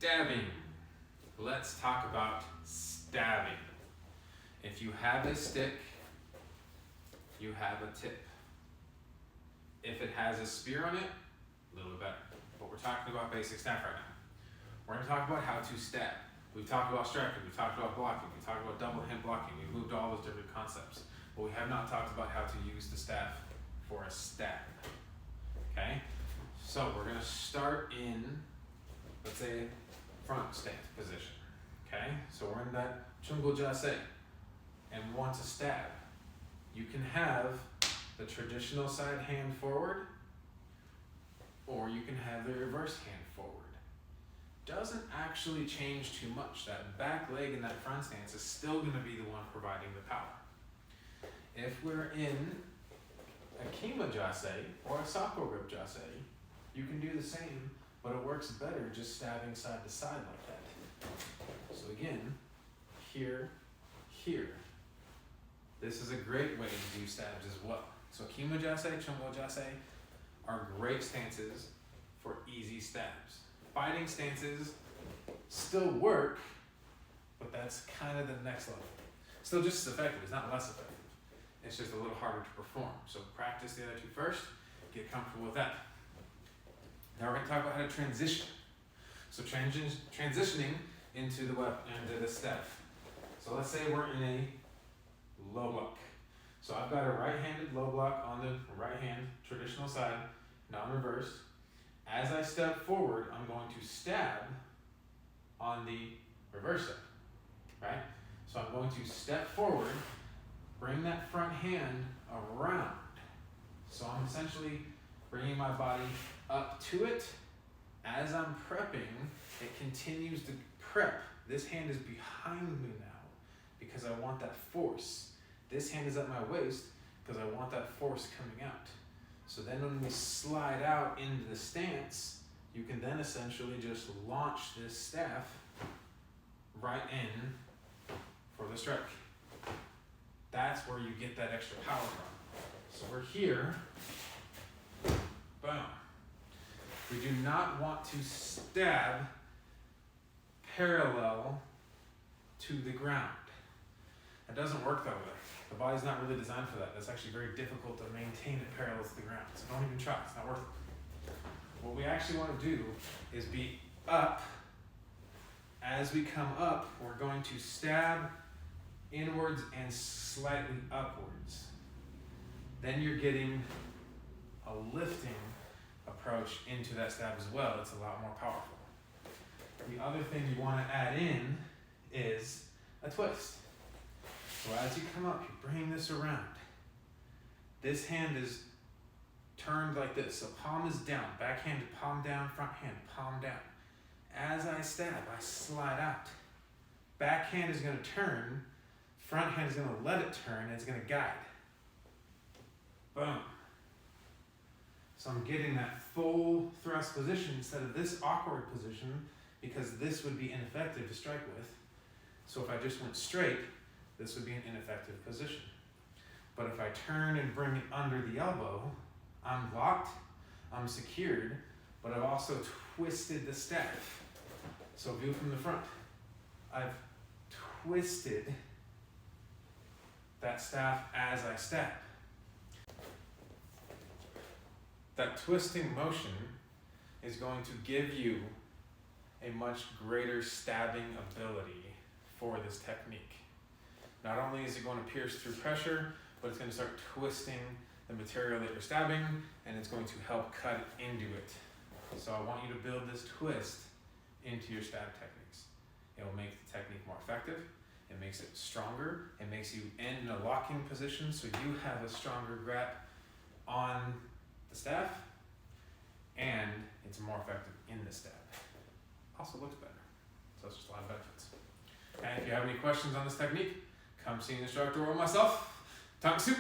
Stabbing. Let's talk about stabbing. If you have a stick, you have a tip. If it has a spear on it, a little bit better. But we're talking about basic stab right now. We're going to talk about how to stab. We've talked about striking, we've talked about blocking, we've talked about double hand blocking, we've moved all those different concepts. But we have not talked about how to use the staff for a stab. Okay? So we're going to start in, let's say, front stance position. Okay? So we're in that Chungul Jase and we want to stab. You can have the traditional side hand forward, or you can have the reverse hand forward. Doesn't actually change too much. That back leg and that front stance is still going to be the one providing the power. If we're in a Kima Jase or a Sako Grip Jase, you can do the same, but it works better just stabbing side to side like that. So again, here, here. This is a great way to do stabs as well. So Kima Jase, Chungul Jase are great stances for easy stabs. Fighting stances still work, but that's kind of the next level. Still just as effective, it's not less effective. It's just a little harder to perform. So practice the other two first, get comfortable with that. Now we're going to talk about how to transition. So transitioning into the weapon, into the step. So let's say we're in a low block. So I've got a right-handed low block on the right hand, traditional side, non-reversed. As I step forward, I'm going to stab on the reverse side, right? So I'm going to step forward, bring that front hand around. So I'm essentially bringing my body up to it. As I'm prepping, it continues to prep. This hand is behind me now because I want that force. This hand is at my waist because I want that force coming out. So then when we slide out into the stance, you can then essentially just launch this staff right in for the strike. That's where you get that extra power from. So we're here, boom. We do not want to stab parallel to the ground. It doesn't work that way. The body's not really designed for that. That's actually very difficult to maintain it parallel to the ground. So don't even try, it's not worth it. What we actually want to do is be up. As we come up, we're going to stab inwards and slightly upwards. Then you're getting a lifting approach into that stab as well. It's a lot more powerful. The other thing you want to add in is a twist. So as you come up, you bring this around. This hand is turned like this. So palm is down, backhand to palm down, front hand, palm down. As I stab, I slide out. Backhand is going to turn, front hand is going to let it turn, and it's going to guide. Boom. So I'm getting that full thrust position instead of this awkward position because this would be ineffective to strike with. So if I just went straight, this would be an ineffective position. But if I turn and bring it under the elbow, I'm locked, I'm secured, but I've also twisted the staff. So view from the front. I've twisted that staff as I stab. That twisting motion is going to give you a much greater stabbing ability for this technique. Not only is it going to pierce through pressure, but it's going to start twisting the material that you're stabbing, and it's going to help cut into it. So I want you to build this twist into your stab techniques. It will make the technique more effective. It makes it stronger. It makes you end in a locking position, so you have a stronger grip on the staff, and it's more effective in the stab. Also looks better. So it's just a lot of benefits. And if you have any questions on this technique, come see an instructor or myself. Tang Soo.